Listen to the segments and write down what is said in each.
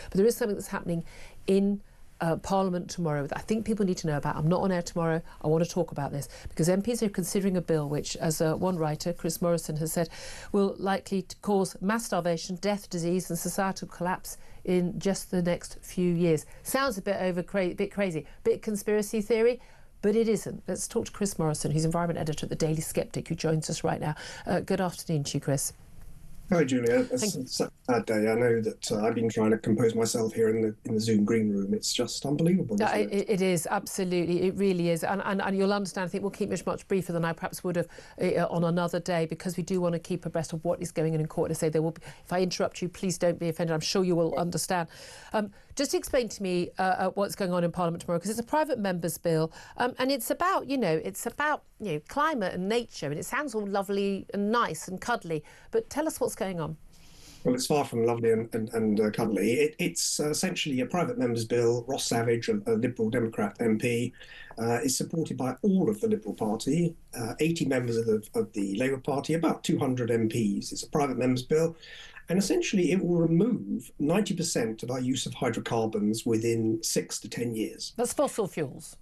But there is something that's happening in Parliament tomorrow that I think people need to know about. I'm not on air tomorrow. I want to talk about this because MPs are considering a bill which, as one writer, Chris Morrison, has said, will likely cause mass starvation, death, disease and societal collapse in just the next few years. Sounds a bit bit crazy, bit conspiracy theory, but it isn't. Let's talk to Chris Morrison, who's environment editor at the Daily Sceptic, who joins us right now. Good afternoon to you, Chris. Hi, Julia. It's a sad day. I know that I've been trying to compose myself here in the Zoom green room. It's just unbelievable, isn't it? It is, absolutely. It really is. And you'll understand, I think we'll keep much briefer than I perhaps would have on another day, because we do want to keep abreast of what is going on in court. To say there will be, if I interrupt you, please don't be offended. I'm sure you will understand. Just explain to me what's going on in Parliament tomorrow, because it's a private member's bill, and it's about, climate and nature, and it sounds all lovely and nice and cuddly. But tell us what's going on. Well, it's far from lovely and cuddly. It's essentially a private member's bill. Ross Savage, a Liberal Democrat MP, is supported by all of the Liberal Party, 80 members of the Labour Party, about 200 MPs. It's a private member's bill. And essentially, it will remove 90% of our use of hydrocarbons within 6 to 10 years. That's fossil fuels.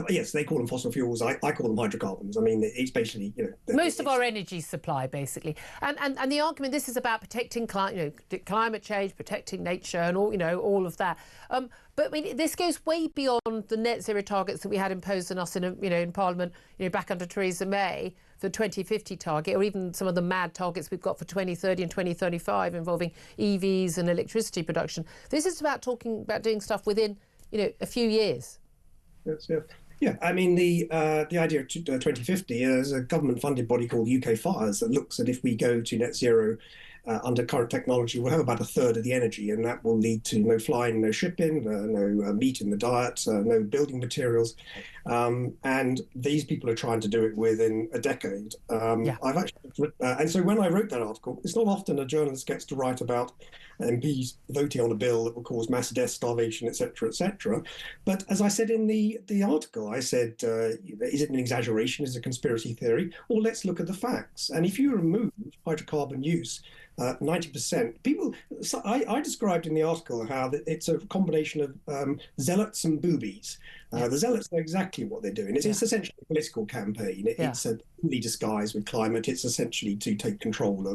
Yes, they call them fossil fuels. I call them hydrocarbons. I mean, it's basically, most of our energy supply, basically. And the argument, this is about protecting climate change, protecting nature, and all of that. But I mean, this goes way beyond the net zero targets that we had imposed on us in Parliament, back under Theresa May, for the 2050 target, or even some of the mad targets we've got for 2030 and 2035 involving EVs and electricity production. This is about doing stuff within, a few years. Yes, yeah. Yeah, I mean, the idea of 2050 is a government-funded body called UK Fires that looks at if we go to net zero under current technology, we'll have about a third of the energy, and that will lead to no flying, no shipping, no meat in the diet, no building materials. And these people are trying to do it within a decade. I've actually, and so when I wrote that article, it's not often a journalist gets to write about MPs voting on a bill that will cause mass death, starvation, etc., etc. But as I said in the article, I said, is it an exaggeration? Is it a conspiracy theory? Or let's look at the facts. And if you remove hydrocarbon use, 90%. People, so I described in the article how it's a combination of zealots and boobies. The zealots know exactly what they're doing. It's essentially a political campaign. It's a fully disguised with climate. It's essentially to take control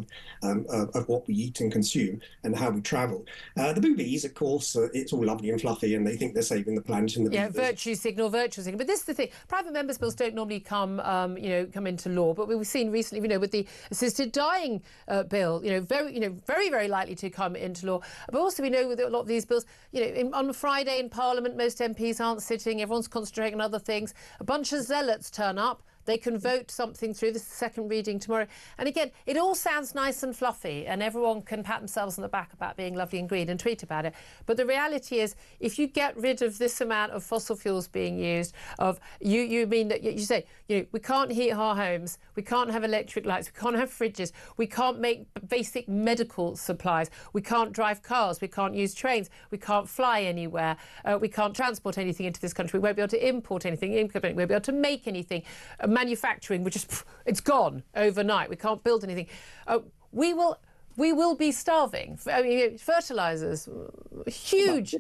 of what we eat and consume and how we travel. The boobies, of course, it's all lovely and fluffy, and they think they're saving the planet. And the virtue signal. But this is the thing: private members' bills don't normally come into law. But we've seen recently, with the assisted dying bill, very likely to come into law. But also we know with a lot of these bills, on Friday in Parliament, most MPs aren't sitting. Everyone's concentrating on other things. A bunch of zealots turn up. They can vote something through. This is the second reading tomorrow. And again, it all sounds nice and fluffy, and everyone can pat themselves on the back about being lovely and green and tweet about it. But the reality is, if you get rid of this amount of fossil fuels being used, you mean that you say, we can't heat our homes, we can't have electric lights, we can't have fridges, we can't make basic medical supplies, we can't drive cars, we can't use trains, we can't fly anywhere, we can't transport anything into this country, we won't be able to import anything, we won't be able to make anything. Manufacturing, it's gone overnight. We can't build anything. We will be starving. Fertilizers, huge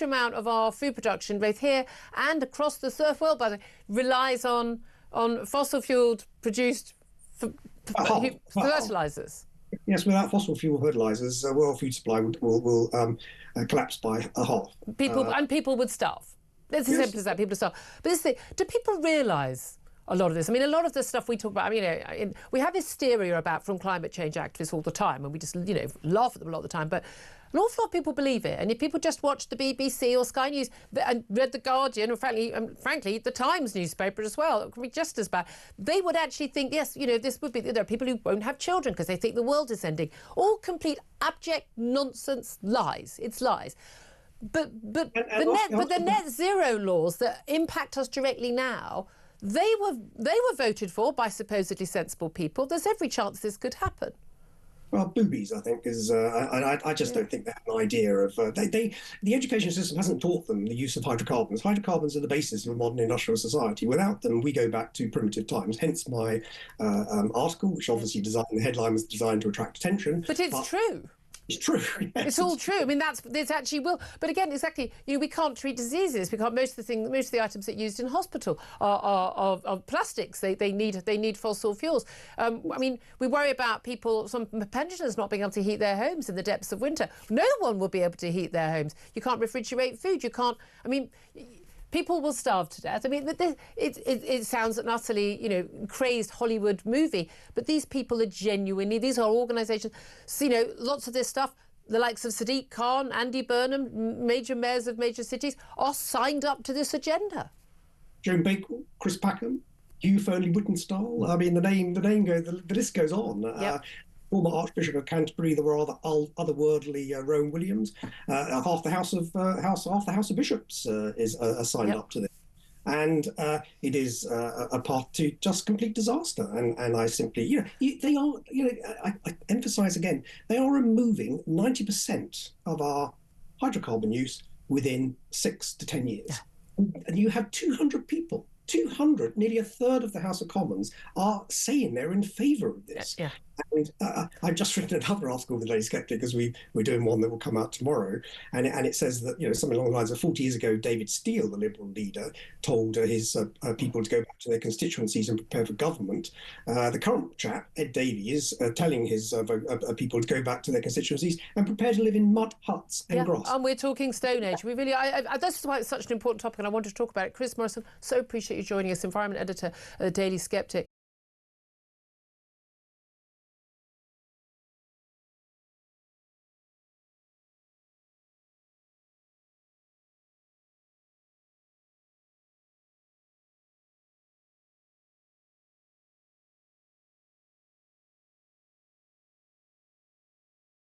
amount of our food production, both here and across the third world, by the way, relies on fossil fueled produced fertilizers. Yes, without fossil fuel fertilizers, world food supply will collapse by a half. People would starve. It's as simple as that. People would starve. But this thing, do people realise a lot of this? I mean, a lot of the stuff we talk about, we have hysteria from climate change activists all the time, and we just, laugh at them a lot of the time. But an awful lot of people believe it. And if people just watch the BBC or Sky News and read The Guardian, or frankly, the Times newspaper as well, it could be just as bad. They would actually think, yes, this would be, there are people who won't have children because they think the world is ending. All complete, abject nonsense lies. It's lies. But the net zero laws that impact us directly now, they were voted for by supposedly sensible people. There's every chance this could happen. Well, boobies, I think, is. I just don't think they have an idea of. The education system hasn't taught them the use of hydrocarbons. Hydrocarbons are the basis of a modern industrial society. Without them, we go back to primitive times. Hence my article, which obviously the headline was designed to attract attention. But it's true. It's true. Yes, It's all true. I mean, this actually will. But again, exactly. We can't treat diseases. We can't. Most of the items that are used in hospital are plastics. They need fossil fuels. I mean, we worry about some pensioners not being able to heat their homes in the depths of winter. No one will be able to heat their homes. You can't refrigerate food. You can't. I mean, people will starve to death. I mean, it sounds an utterly, crazed Hollywood movie, but these people are genuinely, these are organisations, so, lots of this stuff, the likes of Sadiq Khan, Andy Burnham, major mayors of major cities, are signed up to this agenda. Joan Bakewell, Chris Packham, Hugh Fearnley-Whittenstall. I mean, the list goes on. Yep. Former Archbishop of Canterbury, the rather otherworldly Rowan Williams, half the House of Bishops is signed up to this, and it is a path to just complete disaster. And I simply, they are, I emphasise again, they are removing 90% of our hydrocarbon use within 6 to 10 years, and you have 200 people. 200, nearly a third of the House of Commons are saying they're in favour of this. Yeah. And I've just written another article with the Daily Sceptic, because we're doing one that will come out tomorrow, and it says that something along the lines of 40 years ago, David Steele, the Liberal leader, told his people to go back to their constituencies and prepare for government. The current chap, Ed Davey, is telling his people to go back to their constituencies and prepare to live in mud huts and grass. And we're talking Stone Age. We really, that's why it's such an important topic, and I wanted to talk about it. Chris Morrison, so appreciate you joining us, Environment Editor at the Daily Sceptic.